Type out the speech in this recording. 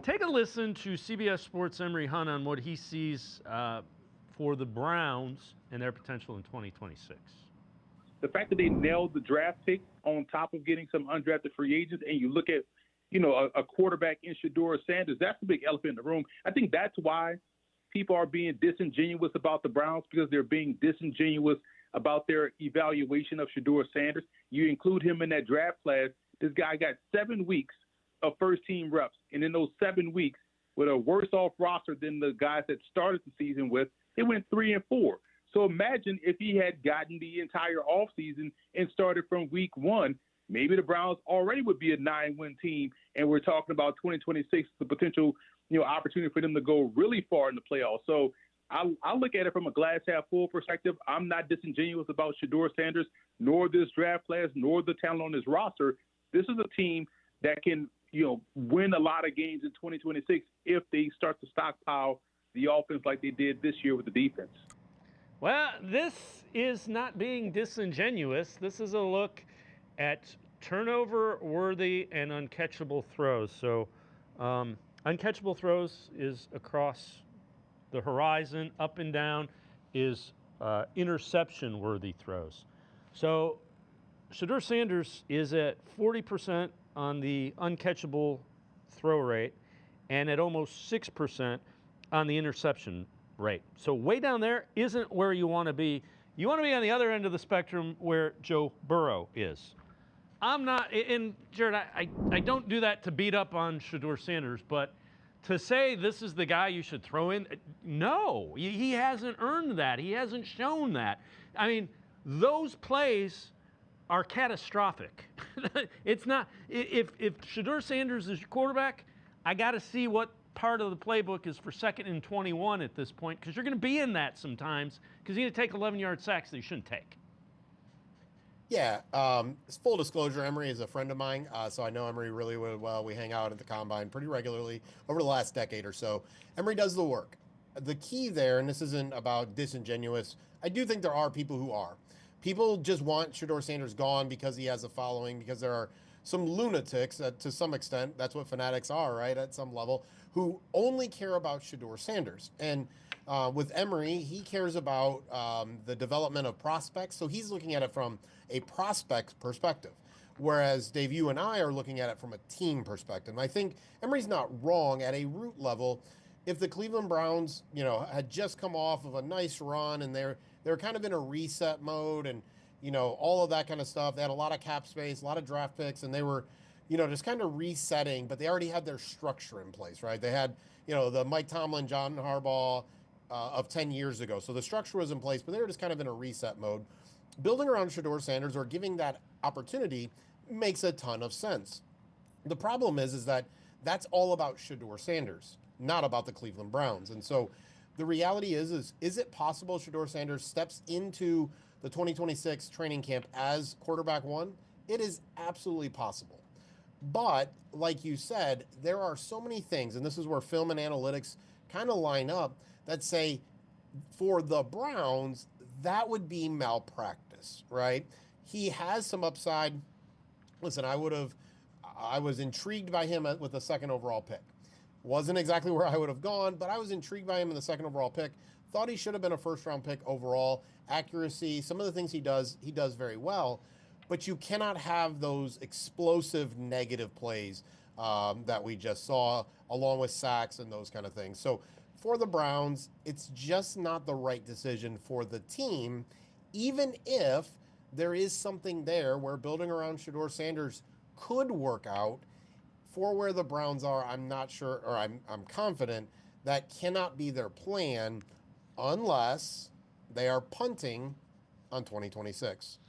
Take a listen to CBS Sports' Emory Hunt on what he sees for the Browns and their potential in 2026. The fact that they nailed the draft pick on top of getting some undrafted free agents, and you look at, a quarterback in Shedeur Sanders, that's the big elephant in the room. I think that's why people are being disingenuous about the Browns, because they're being disingenuous about their evaluation of Shedeur Sanders. You include him in that draft class. This guy got 7 weeks of first-team reps, and in those 7 weeks, with a worse-off roster than the guys that started the season with, they went 3-4. So imagine if he had gotten the entire offseason and started from week 1, maybe the Browns already would be a 9-win team, and we're talking about 2026, the potential opportunity for them to go really far in the playoffs. So I look at it from a glass half full perspective. I'm not disingenuous about Shedeur Sanders, nor this draft class, nor the talent on this roster. This is a team that can win a lot of games in 2026 if they start to stockpile the offense like they did this year with the defense. Well, this is not being disingenuous. This is a look at turnover-worthy and uncatchable throws. So uncatchable throws is across the horizon. Up and down is interception-worthy throws. So Shedeur Sanders is at 40% on the uncatchable throw rate and at almost 6% on the interception rate. So way down there isn't where you want to be. You want to be on the other end of the spectrum where Joe Burrow is. I'm not, and Jared, I don't do that to beat up on Shedeur Sanders, but to say this is the guy you should throw in, no, he hasn't earned that. He hasn't shown that. I mean, those plays are catastrophic. It's not, if Shedeur Sanders is your quarterback, I got to see what part of the playbook is for 2nd and 21 at this point, because you're going to be in that sometimes, because you're going to take 11-yard sacks that you shouldn't take. Yeah, full disclosure, Emory is a friend of mine, so I know Emory really, really well. We hang out at the Combine pretty regularly over the last decade or so. Emory does the work. The key there, and this isn't about disingenuous, I do think there are people who are. People just want Shedeur Sanders gone because he has a following, because there are some lunatics, to some extent, that's what fanatics are, right, at some level, who only care about Shedeur Sanders. And with Emory, he cares about the development of prospects, so he's looking at it from a prospect perspective, whereas Dave, you and I are looking at it from a team perspective. And I think Emory's not wrong at a root level. If the Cleveland Browns, had just come off of a nice run and they're kind of in a reset mode and, all of that kind of stuff. They had a lot of cap space, a lot of draft picks, and they were, just kind of resetting, but they already had their structure in place, right? They had, the Mike Tomlin, John Harbaugh of 10 years ago. So the structure was in place, but they were just kind of in a reset mode. Building around Shedeur Sanders or giving that opportunity makes a ton of sense. The problem is that that's all about Shedeur Sanders, not about the Cleveland Browns. And so the reality is it possible Shedeur Sanders steps into the 2026 training camp as quarterback 1? It is absolutely possible. But like you said, there are so many things, and this is where film and analytics kind of line up, that say for the Browns, that would be malpractice, right? He has some upside. Listen, I was intrigued by him with the 2nd overall pick. Wasn't exactly where I would have gone, but I was intrigued by him in the 2nd overall pick. Thought he should have been a 1st-round pick overall. Accuracy, some of the things he does very well. But you cannot have those explosive negative plays that we just saw, along with sacks and those kind of things. So for the Browns, it's just not the right decision for the team, even if there is something there where building around Shedeur Sanders could work out. For where the Browns are, I'm not sure, or I'm confident that cannot be their plan unless they are punting on 2026.